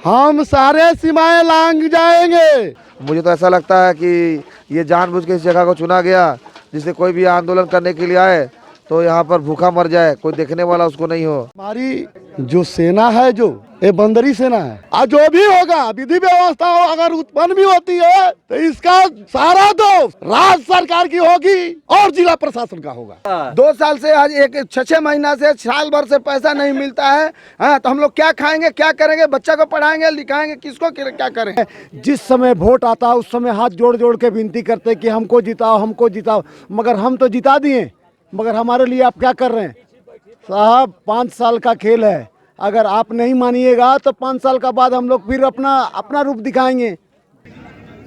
हम सारे सीमाएं लांघ जाएंगे। मुझे तो ऐसा लगता है कि ये जानबूझ के इस जगह को चुना गया, जिससे कोई भी आंदोलन करने के लिए आए तो यहाँ पर भूखा मर जाए, कोई देखने वाला उसको नहीं हो। हमारी जो सेना है, जो ये बंदरी सेना है, आज जो भी होगा विधि व्यवस्था अगर उत्पन्न भी होती है तो इसका सारा दोष राज्य सरकार की होगी और जिला प्रशासन का होगा। 2 साल से आज 6 महीना से साल भर से पैसा नहीं मिलता है। हाँ, तो हम लोग क्या खाएंगे, क्या करेंगे, बच्चा को पढ़ाएंगे लिखाएंगे, किसको क्या करेंगे। जिस समय वोट आता है उस समय हाथ जोड़ जोड़ के विनती करते कि हमको जिताओ, हमको जिताओ, मगर हम तो जिता दिए, मगर हमारे लिए आप क्या कर रहे हैं साहब? 5 साल का खेल है, अगर आप नहीं मानिएगा तो 5 साल का बाद हम लोग फिर अपना रूप दिखाएंगे।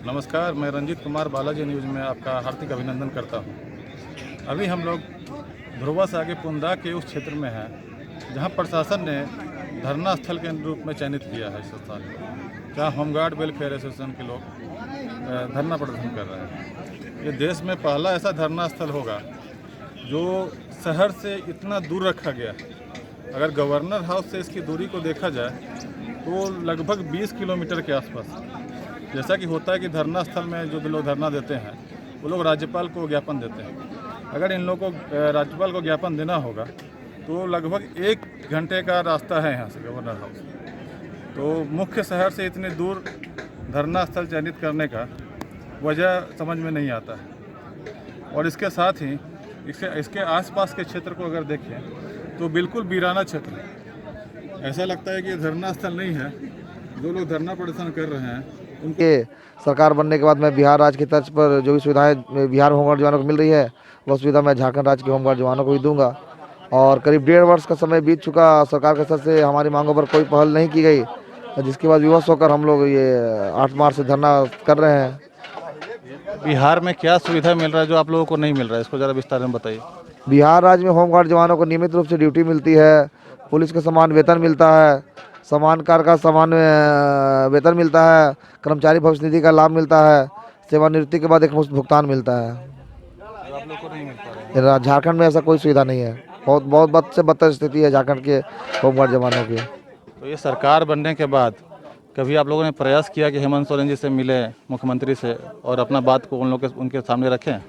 नमस्कार, मैं रंजीत कुमार बालाजी न्यूज़ में आपका हार्दिक अभिनंदन करता हूं। अभी हम लोग ध्रुवा से आगे पुंदा के उस क्षेत्र में हैं जहां प्रशासन ने धरना स्थल के रूप में चयनित किया है इस स्थान को, जहाँ होमगार्ड वेलफेयर एसोसिएशन के लोग धरना प्रदर्शन कर रहे हैं। ये देश में पहला ऐसा धरना स्थल होगा जो शहर से इतना दूर रखा गया। अगर गवर्नर हाउस से इसकी दूरी को देखा जाए तो लगभग 20 किलोमीटर के आसपास। जैसा कि होता है कि धरना स्थल में जो लोग धरना देते हैं वो लोग राज्यपाल को ज्ञापन देते हैं। अगर इन लोगों को राज्यपाल को ज्ञापन देना होगा तो लगभग 1 घंटे का रास्ता है यहाँ से गवर्नर हाउस। तो मुख्य शहर से इतनी दूर धरना स्थल चयनित करने का वजह समझ में नहीं आता है। और इसके साथ ही इसके आसपास के क्षेत्र को अगर देखें तो बिल्कुल वीराना क्षेत्र है। ऐसा लगता है कि ये धरना स्थल नहीं है। जो लोग धरना प्रदर्शन कर रहे हैं उनके सरकार बनने के बाद मैं बिहार राज्य की तर्ज पर जो भी सुविधाएं बिहार होमगार्ड जवानों को मिल रही है वह सुविधा मैं झारखंड राज्य के होमगार्ड जवानों को भी दूंगा। और करीब 1.5 वर्ष का समय बीत चुका, सरकार के स्तर से हमारी मांगों पर कोई पहल नहीं की गई, जिसके बाद विवश होकर हम लोग ये 8 मार्च से धरना कर रहे हैं। बिहार में क्या सुविधा मिल रहा है जो आप लोगों को नहीं मिल रहा है, इसको ज़रा विस्तार में बताइए। बिहार राज्य में होमगार्ड जवानों को नियमित रूप से ड्यूटी मिलती है, पुलिस का समान वेतन मिलता है, समान कार्य का समान वेतन मिलता है, कर्मचारी भविष्य निधि का लाभ मिलता है, सेवानिवृत्ति के बाद एक मुफ्त भुगतान मिलता है। आप लोग को नहीं मिल पा रहा है। झारखंड में ऐसा कोई सुविधा नहीं है। बहुत बद से बदतर स्थिति है झारखंड के होमगार्ड जवानों की। तो ये सरकार बनने के बाद कभी आप लोगों ने प्रयास किया कि हेमंत सोरेन जी से मिले, मुख्यमंत्री से, और अपना बात को उनके सामने रखें?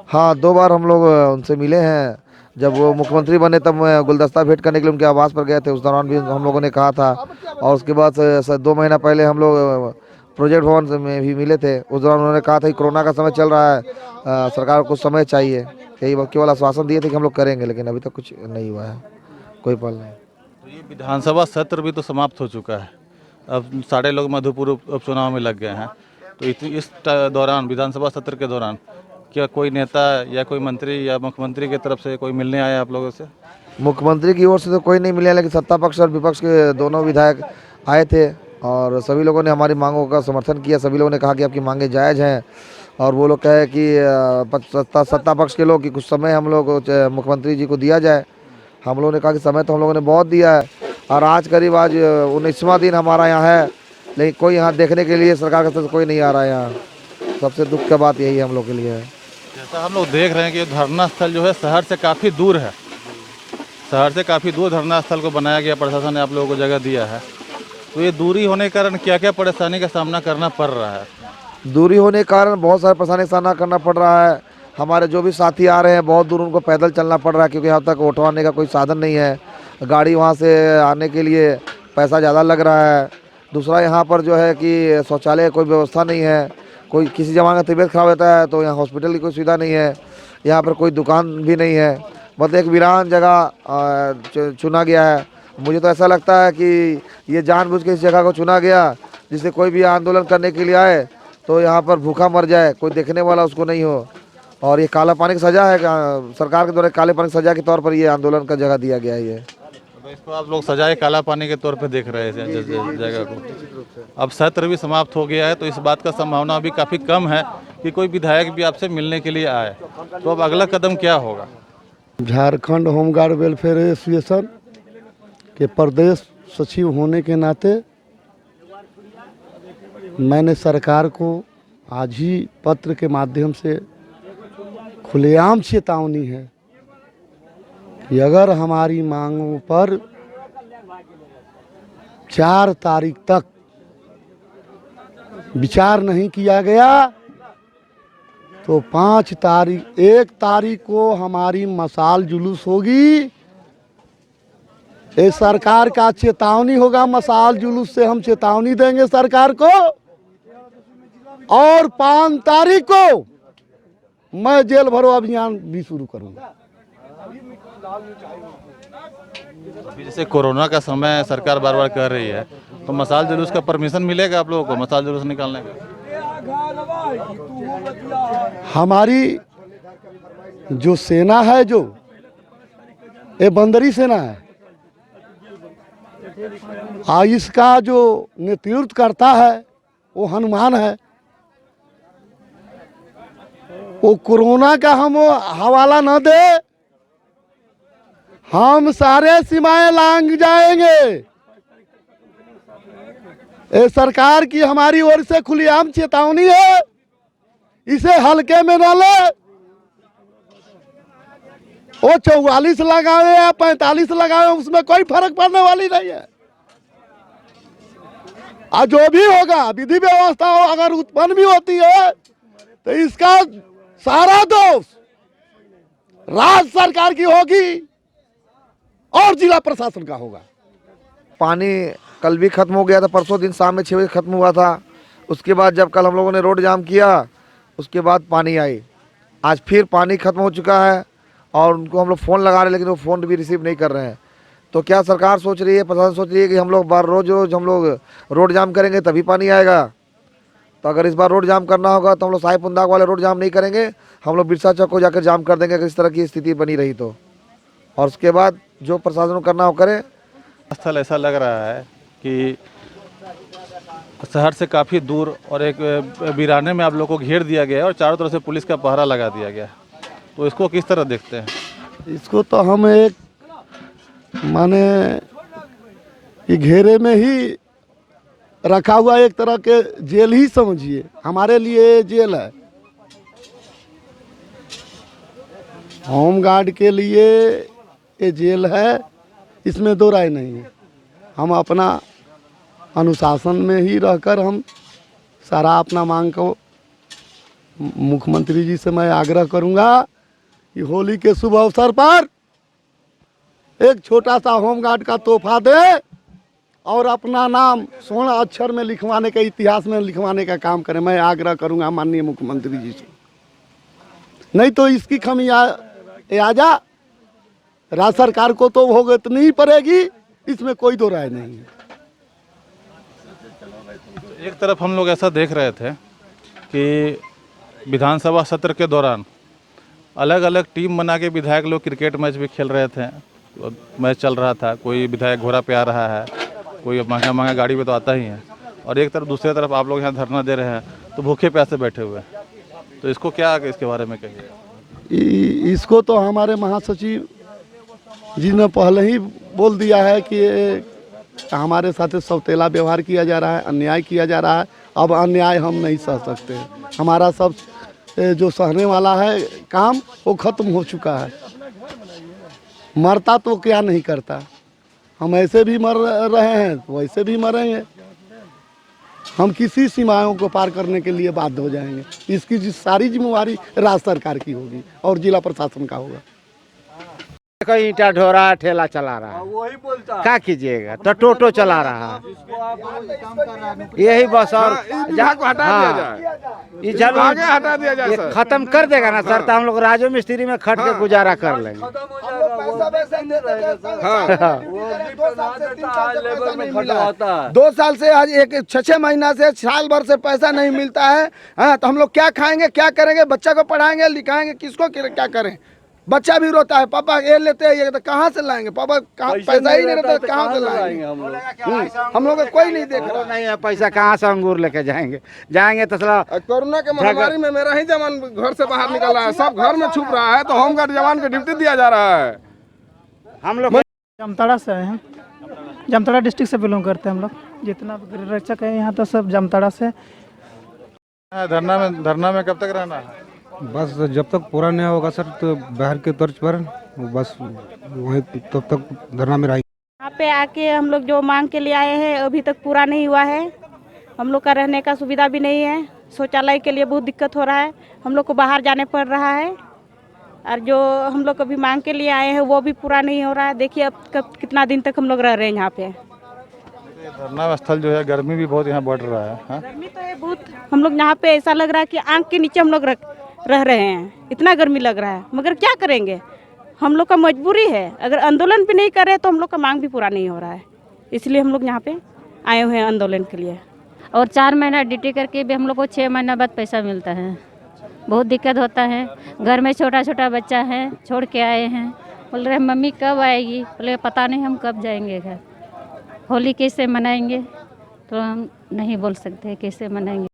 हाँ, 2 बार हम लोग उनसे मिले हैं। जब वो मुख्यमंत्री बने तब मैं गुलदस्ता भेंट करने के लिए उनके आवास पर गए थे, उस दौरान भी हम लोगों ने कहा था। और उसके बाद 2 महीना पहले हम लोग प्रोजेक्ट भवन में भी मिले थे। उस दौरान उन्होंने कहा था कि कोरोना का समय चल रहा है, सरकार को कुछ समय चाहिए। यही केवल आश्वासन दिए थे कि हम लोग करेंगे, लेकिन अभी तक कुछ नहीं हुआ है, कोई पहल नहीं। तो ये विधानसभा सत्र भी तो समाप्त हो चुका है, अब सारे लोग मधुपुर उपचुनाव में लग गए हैं। तो इस दौरान, विधानसभा सत्र के दौरान, क्या कोई नेता या कोई मंत्री या मुख्यमंत्री की तरफ से कोई मिलने आया आप लोगों से? मुख्यमंत्री की ओर से तो कोई नहीं मिला, लेकिन सत्ता पक्ष और विपक्ष के दोनों विधायक आए थे और सभी लोगों ने हमारी मांगों का समर्थन किया। सभी लोगों ने कहा कि आपकी मांगें जायज़ हैं। और वो लोग कहे कि सत्ता पक्ष के लोग कि कुछ समय हम लोग मुख्यमंत्री जी को दिया जाए। हम लोगों ने कहा कि समय तो हम लोगों ने बहुत दिया है, और आज 19वां दिन हमारा यहाँ है, लेकिन कोई यहाँ देखने के लिए सरकार की तरफ से कोई नहीं आ रहा है। यहाँ सबसे दुख की बात यही हम लोग के लिए है। जैसा हम लोग देख रहे हैं कि धरना स्थल जो है शहर से काफ़ी दूर है, शहर से काफ़ी दूर धरना स्थल को बनाया गया, प्रशासन ने आप लोगों को जगह दिया है। तो ये दूरी होने के कारण क्या क्या परेशानी का सामना करना पड़ रहा है? दूरी होने के कारण बहुत सारे परेशानी का सामना करना पड़ रहा है। हमारे जो भी साथी आ रहे हैं बहुत दूर, उनको पैदल चलना पड़ रहा है, क्योंकि यहाँ तक उठवाने का कोई साधन नहीं है। गाड़ी वहाँ से आने के लिए पैसा ज़्यादा लग रहा है। दूसरा, यहाँ पर जो है कि शौचालय कोई व्यवस्था नहीं है। कोई किसी जवान का तबीयत खराब होता है तो यहाँ हॉस्पिटल की कोई सुविधा नहीं है। यहाँ पर कोई दुकान भी नहीं है। मतलब एक वीरान जगह चुना गया है। मुझे तो ऐसा लगता है कि ये जानबूझ के इस जगह को चुना गया, जिससे कोई भी आंदोलन करने के लिए आए तो यहाँ पर भूखा मर जाए, कोई देखने वाला उसको नहीं हो। और ये काला पानी की सज़ा है, सरकार के द्वारा काले पानी की सज़ा के तौर पर ये आंदोलन का जगह दिया गया है। ये तो इसको आप लोग सजाए काला पानी के तौर पे देख रहे हैं जगह को। अब सत्र भी समाप्त हो गया है, तो इस बात का संभावना अभी काफ़ी कम है कि कोई विधायक भी आपसे मिलने के लिए आए। तो अब अगला कदम क्या होगा? झारखंड होमगार्ड वेलफेयर एसोसिएशन के प्रदेश सचिव होने के नाते मैंने सरकार को आज ही पत्र के माध्यम से खुलेआम चेतावनी है कि अगर हमारी मांगों पर 4 तारीख तक विचार नहीं किया गया तो 1 तारीख को हमारी मशाल जुलूस होगी। ये सरकार का चेतावनी होगा, मशाल जुलूस से हम चेतावनी देंगे सरकार को। और 5 तारीख को मैं जेल भरो अभियान भी शुरू करूंगा। अभी जैसे कोरोना का समय सरकार बार बार कह रही है, तो मशाल जुलूस का परमिशन मिलेगा आप लोगों को मशाल जुलूस निकालने का? हमारी जो सेना है, जो ये बंदरी सेना है, इसका जो नेतृत्व करता है वो हनुमान है। वो कोरोना का हम हवाला न दे, हम सारे सीमाएं लांघ जाएंगे। ये सरकार की हमारी ओर से खुलेआम चेतावनी है, इसे हल्के में न ले। वो 44 लगावे या 45 लगावे, उसमें कोई फर्क पड़ने वाली नहीं है। आज जो भी होगा, विधि व्यवस्था अगर उत्पन्न भी होती है तो इसका सारा दोष राज्य सरकार की होगी और जिला प्रशासन का होगा। पानी कल भी खत्म हो गया था, परसों दिन शाम में 6 बजे खत्म हुआ था। उसके बाद जब कल हम लोगों ने रोड जाम किया, उसके बाद पानी आई। आज फिर पानी खत्म हो चुका है और उनको हम लोग फ़ोन लगा रहे हैं, लेकिन वो फ़ोन भी रिसीव नहीं कर रहे हैं। तो क्या सरकार सोच रही है, प्रशासन सोच रही है कि हम लोग रोज़ हम लोग रोड जाम करेंगे तभी पानी आएगा? तो अगर इस बार रोड जाम करना होगा तो हम लोग साहिब पुंदाग वाले रोड जाम नहीं करेंगे, हम लोग बिरसा चौक को जाकर जाम कर देंगे अगर इस तरह की स्थिति बनी रही तो। और उसके बाद जो प्रशासन को करना हो करे। स्थल ऐसा लग रहा है कि शहर से काफ़ी दूर और एक वीराने में आप लोग को घेर दिया गया है और चारों तरफ से पुलिस का पहरा लगा दिया गया है, तो इसको किस तरह देखते हैं? इसको तो हम एक माने कि घेरे में ही रखा हुआ एक तरह के जेल ही समझिए। हमारे लिए जेल है, होम गार्ड के लिए ये जेल है, इसमें दो राय नहीं है। हम अपना अनुशासन में ही रहकर हम सारा अपना मांग को मुख्यमंत्री जी से मैं आग्रह करूंगा कि होली के शुभ अवसर पर एक छोटा सा होमगार्ड का तोहफा दे और अपना नाम स्वर्ण अक्षर में लिखवाने का, इतिहास में लिखवाने का काम करें। मैं आग्रह करूंगा माननीय मुख्यमंत्री जी से। नहीं तो इसकी कमी आजा राज्य सरकार को तो भुगतनी ही पड़ेगी, इसमें कोई दो राय नहीं है। एक तरफ हम लोग ऐसा देख रहे थे कि विधानसभा सत्र के दौरान अलग अलग टीम बना के विधायक लोग क्रिकेट मैच भी खेल रहे थे, मैच चल रहा था, कोई विधायक घोड़ा पे आ रहा है, कोई महंगा महंगा गाड़ी पे तो आता ही है, और एक तरफ दूसरी तरफ आप लोग यहाँ धरना दे रहे हैं तो भूखे प्यासे बैठे हुए हैं, तो इसको क्या इसके बारे में कहिए? इसको तो हमारे महासचिव जी ने पहले ही बोल दिया है कि हमारे साथ सौतेला व्यवहार किया जा रहा है, अन्याय किया जा रहा है। अब अन्याय हम नहीं सह सकते, हमारा सब जो सहने वाला है काम वो खत्म हो चुका है। मरता तो क्या नहीं करता, हम ऐसे भी मर रहे हैं वैसे भी मरेंगे। हम किसी सीमाओं को पार करने के लिए बाध्य हो जाएंगे। इसकी सारी जिम्मेवारी राज्य सरकार की होगी और जिला प्रशासन का होगा। कोई ईंटा ढो रहा है, ठेला चला रहा है, क्या कीजिएगा? तो टोटो चला रहा है, यही बस। और जहाँ को हटा दिया जाए, ये आगे हटा दिया जाए ये सर। खत्म कर देगा ना सर, तो हम लोग राजो मिस्त्री में खट के गुजारा कर लेंगे। हाँ, 2 साल से आज 6 महीना से साल भर से पैसा नहीं मिलता है। हाँ, तो हम लोग क्या खाएंगे, क्या करेंगे? बच्चा को पढ़ाएंगे, लिखाएंगे, किसको क्या करें? बच्चा भी रोता है, पापा ये लेते हैं, ये तो कहाँ से लाएंगे? पापा पैसा ही नहीं रहता, कहाँ से लाएंगे? हम लोग कोई नहीं देख रहा नहीं है पैसा, कहाँ से अंगूर लेके जाएंगे तो साला कोरोना के महामारी में मेरा ही जवान घर से बाहर निकल रहा है, सब घर में छुप रहा है, तो होमगार्ड जवान को ड्यूटी दिया जा रहा है। हम लोग जामताड़ा से आए हैं, जामताड़ा डिस्ट्रिक्ट से बिलोंग करते हैं हम लोग। जितना गृह रक्षक है यहाँ तो सब जामताड़ा से। धरना में कब तक रहना है? बस जब तक पूरा नहीं होगा सर, तो बाहर के तर्ज पर बस वहीं तब तक धरना में रहेंगे। यहाँ पे आके हम लोग जो मांग के लिए आए हैं अभी तक पूरा नहीं हुआ है। हम लोग का रहने का सुविधा भी नहीं है, शौचालय के लिए बहुत दिक्कत हो रहा है, हम लोग को बाहर जाने पड़ रहा है। और जो हम लोग कभी मांग के लिए आए हैं वो भी पूरा नहीं हो रहा है। देखिए अब कब कितना दिन तक हम लोग रह रहे हैं यहाँ पे। धरना स्थल जो है, गर्मी भी बहुत यहाँ बढ़ रहा है, हाँ? गर्मी तो है बहुत, हम लोग यहाँ पे ऐसा लग रहा है कि आंख के नीचे हम लोग रह रहे हैं, इतना गर्मी लग रहा है। मगर क्या करेंगे, हम लोग का मजबूरी है, अगर आंदोलन भी नहीं करें तो हम लोग का मांग भी पूरा नहीं हो रहा है, इसलिए हम लोग यहाँ पे आए हुए हैं आंदोलन के लिए। और 4 महीना ड्यूटी करके भी हम लोग को 6 महीना बाद पैसा मिलता है, बहुत दिक्कत होता है। घर में छोटा छोटा बच्चा है, छोड़ के आए हैं, बोल रहे मम्मी कब आएगी, बोले पता नहीं हम कब जाएंगे घर। होली कैसे मनाएंगे, तो हम नहीं बोल सकते कैसे मनाएंगे।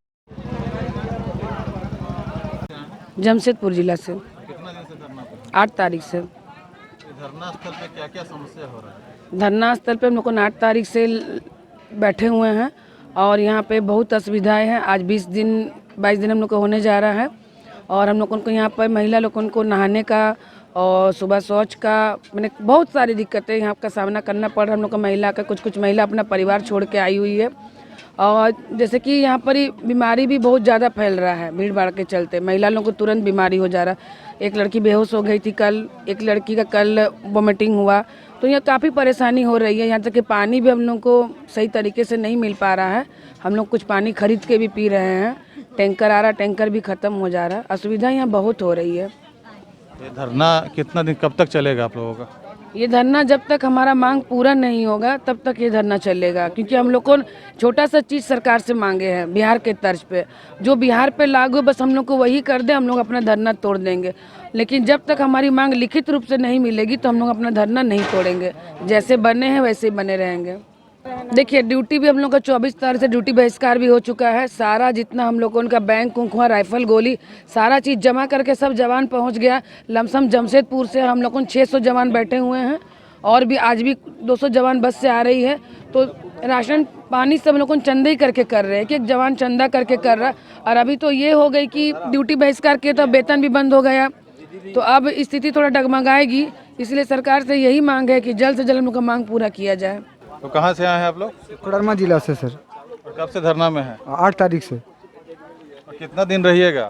जमशेदपुर जिला से। कितना दिन से धरना पे? 8 तारीख से। धरना स्थल पे क्या क्या समस्या हो रहा है? धरना स्थल पे हम लोग को 8 तारीख से बैठे हुए हैं और यहाँ पे बहुत असुविधाएं हैं। आज 22 दिन हम लोग को होने जा रहा है और हम लोगों को यहाँ पर महिला लोगों को नहाने का और सुबह शौच का, मैंने बहुत सारी दिक्कतें यहाँ का सामना करना पड़ रहा है। हम लोग को महिला का कुछ महिला अपना परिवार छोड़ के आई हुई है और जैसे कि यहाँ पर ही बीमारी भी बहुत ज़्यादा फैल रहा है, भीड़ भाड़ के चलते महिला लोगों को तुरंत बीमारी हो जा रहा है। एक लड़की बेहोश हो गई थी कल, एक लड़की का कल वोमिटिंग हुआ, तो यहाँ काफ़ी परेशानी हो रही है। यहाँ तक कि पानी भी हम लोग को सही तरीके से नहीं मिल पा रहा है, हम लोग कुछ पानी खरीद के भी पी रहे हैं, टैंकर आ रहा, टैंकर भी ख़त्म हो जा रहा है, असुविधा यहाँ बहुत हो रही है। ये धरना कितना दिन कब तक चलेगा आप लोगों का? ये धरना जब तक हमारा मांग पूरा नहीं होगा तब तक ये धरना चलेगा, क्योंकि हम लोग को छोटा सा चीज़ सरकार से मांगे हैं बिहार के तर्ज पे, जो बिहार पे लागू बस हम लोग को वही कर दे, हम लोग अपना धरना तोड़ देंगे। लेकिन जब तक हमारी मांग लिखित रूप से नहीं मिलेगी तो हम लोग अपना धरना नहीं तोड़ेंगे, जैसे बने हैं वैसे ही बने रहेंगे। देखिए ड्यूटी भी हम लोग का 24 तारीख से ड्यूटी बहिष्कार भी हो चुका है। सारा जितना हम लोग को उनका बैंक उंखुआ राइफल गोली सारा चीज़ जमा करके सब जवान पहुंच गया। लमसम जमशेदपुर से हम लोग 600 जवान बैठे हुए हैं और भी आज भी 200 जवान बस से आ रही है। तो राशन पानी सब लोग चंदा ही करके कर रहे हैं कि एक जवान चंदा करके कर रहा। और अभी तो ये हो गई कि ड्यूटी बहिष्कार किया तो वेतन भी बंद हो गया, तो अब स्थिति थोड़ा डगमगाएगी। इसलिए सरकार से यही मांग है कि जल्द से जल्द हम लोग का मांग पूरा किया जाए। तो कहाँ से आए हैं आप लोग? कोडरमा जिला से सर। और कब से धरना में है? 8 तारीख से। और कितना दिन रहिएगा?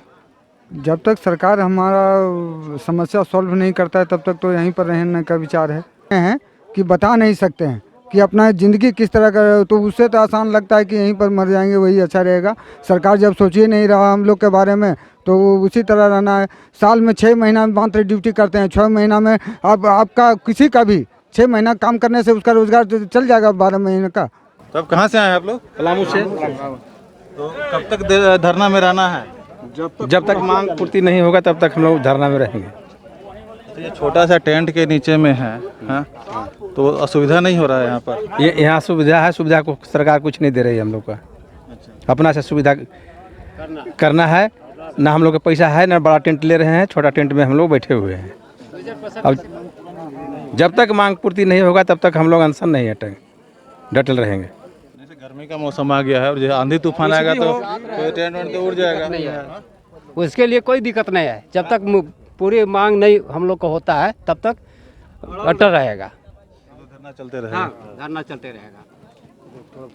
जब तक सरकार हमारा समस्या सॉल्व नहीं करता है तब तक तो यहीं पर रहने का विचार है कि बता नहीं सकते हैं कि अपना ज़िंदगी किस तरह का, तो उससे तो आसान लगता है कि यहीं पर मर जाएंगे वही अच्छा रहेगा। सरकार जब सोच ही नहीं रहा हम लोग के बारे में तो उसी तरह रहना है। साल में 6 महीना मात्र ड्यूटी करते हैं, 6 महीना में अब आपका किसी का भी 6 महीना काम करने से उसका रोजगार तो चल जाएगा 12 महीने का। तो अब कहाँ से आए हैं आप लोग? पलामू से। तो कब तक धरना में रहना है? जब तक मांग पूर्ति नहीं होगा तब तक हम लोग धरना में रहेंगे। तो ये छोटा सा टेंट के नीचे में है, हाँ? तो असुविधा नहीं हो रहा है यहाँ पर? ये यहाँ सुविधा है, सुविधा को सरकार कुछ नहीं दे रही है हम लोग का। अपना से सुविधा करना है, ना हम लोग का पैसा है ना बड़ा टेंट ले रहे हैं, छोटा टेंट में हम लोग बैठे हुए हैं। अब जब तक मांग पूर्ति नहीं होगा तब तक हम लोग अनशन नहीं हटेंगे, डटल रहेंगे। जैसे गर्मी का मौसम आ गया है और जो आंधी तूफान आएगा तो टेंट वेंट तो उड़ जाएगा। उसके लिए कोई दिक्कत नहीं है, जब तक पूरी मांग नहीं हम लोग को होता है तब तक अटल रहेगा, धरना चलते रहेगा। हाँ धरना चलते रहेगा।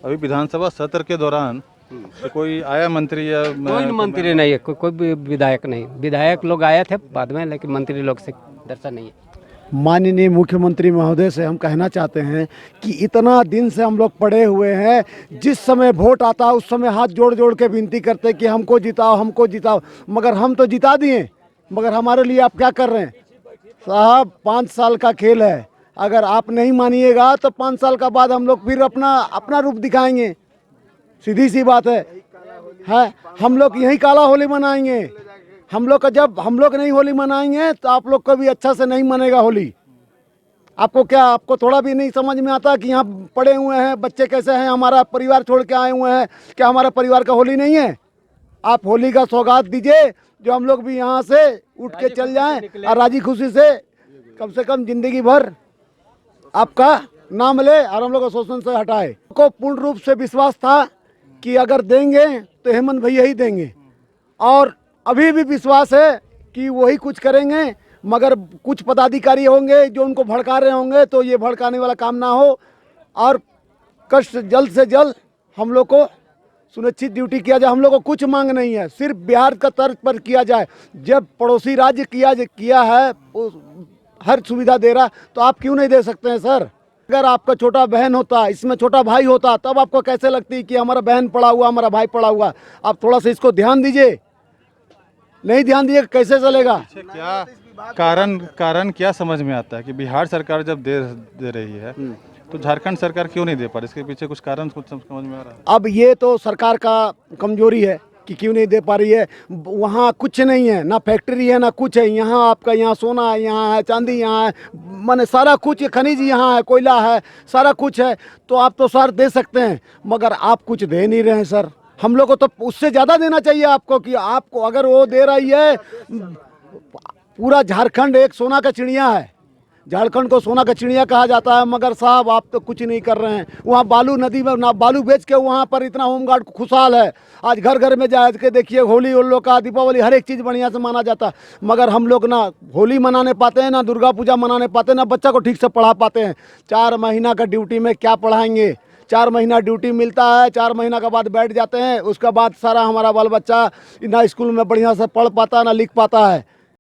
अभी विधानसभा सत्र के दौरान तो कोई आया मंत्री या कोई मंत्री नहीं है, कोई भी विधायक नहीं। विधायक लोग आए थे बाद में, लेकिन मंत्री लोग से दर्शन नहीं है। माननीय मुख्यमंत्री महोदय से हम कहना चाहते हैं कि इतना दिन से हम लोग पड़े हुए हैं, जिस समय वोट आता है उस समय हाथ जोड़ जोड़ के विनती करते कि हमको जिताओ हमको जिताओ, मगर हम तो जिता दिए, मगर हमारे लिए आप क्या कर रहे हैं साहब? 5 साल का खेल है, अगर आप नहीं मानिएगा तो 5 साल का बाद हम लोग फिर अपना रूप दिखाएंगे। सीधी सी बात है हम लोग यही काला होली मनाएंगे। हम लोग का जब हम लोग नहीं होली मनाएंगे तो आप लोग को भी अच्छा से नहीं मनेगा होली। आपको थोड़ा भी नहीं समझ में आता कि यहाँ पड़े हुए हैं बच्चे कैसे हैं, हमारा परिवार छोड़ के आए हुए हैं, क्या हमारा परिवार का होली नहीं है? आप होली का सौगात दीजिए जो हम लोग भी यहाँ से उठ के चल जाएं और राजी खुशी से कम जिंदगी भर आपका नाम ले और हम लोग को शोषण से हटाए। को पूर्ण रूप से विश्वास था कि अगर देंगे तो हेमंत भैया ही देंगे, और अभी भी विश्वास है कि वही कुछ करेंगे, मगर कुछ पदाधिकारी होंगे जो उनको भड़का रहे होंगे, तो ये भड़काने वाला काम ना हो और कष्ट जल्द से जल्द हम लोग को सुनिश्चित ड्यूटी किया जाए। हम लोग को कुछ मांग नहीं है, सिर्फ बिहार का तर्ज पर किया जाए। जब पड़ोसी राज्य किया है हर सुविधा दे रहा, तो आप क्यों नहीं दे सकते हैं सर? अगर आपका छोटा बहन होता, इसमें छोटा भाई होता, तब आपको कैसे लगती कि हमारा बहन पड़ा हुआ, हमारा भाई पड़ा हुआ। आप थोड़ा सा इसको ध्यान दीजिए, नहीं ध्यान दिए कैसे चलेगा? क्या कारण क्या समझ में आता है कि बिहार सरकार जब दे रही है तो झारखंड सरकार क्यों नहीं दे पा रही? इसके पीछे कुछ कारण कुछ समझ में आ रहा है? अब ये तो सरकार का कमजोरी है कि क्यों नहीं दे पा रही है। वहाँ कुछ नहीं है, ना फैक्ट्री है ना कुछ है। यहाँ आपका यहाँ सोना है, यहाँ है चांदी, यहाँ है माने सारा कुछ, खनिज यहाँ है, कोयला है, सारा कुछ है। तो आप तो सर दे सकते हैं, मगर आप कुछ दे नहीं रहे हैं सर। हम लोग को तो उससे ज़्यादा देना चाहिए आपको, कि आपको अगर वो दे रही है। पूरा झारखंड एक सोना का चिड़िया है, झारखंड को सोना का चिड़िया कहा जाता है, मगर साहब आप तो कुछ नहीं कर रहे हैं। वहाँ बालू नदी में ना बालू बेच के वहाँ पर इतना होमगार्ड खुशहाल है। आज घर घर में जा के देखिए, होली उन लोग का, दीपावली, हर एक चीज़ बढ़िया से माना जाता है। मगर हम लोग ना होली मनाने पाते हैं, ना दुर्गा पूजा मनाने पाते हैं, ना बच्चा को ठीक से पढ़ा पाते हैं। 4 महीना का ड्यूटी में क्या पढ़ाएंगे? 4 महीना ड्यूटी मिलता है, 4 महीना के बाद बैठ जाते हैं। उसके बाद सारा हमारा बाल बच्चा ना स्कूल में बढ़िया से पढ़ पाता है ना लिख पाता है।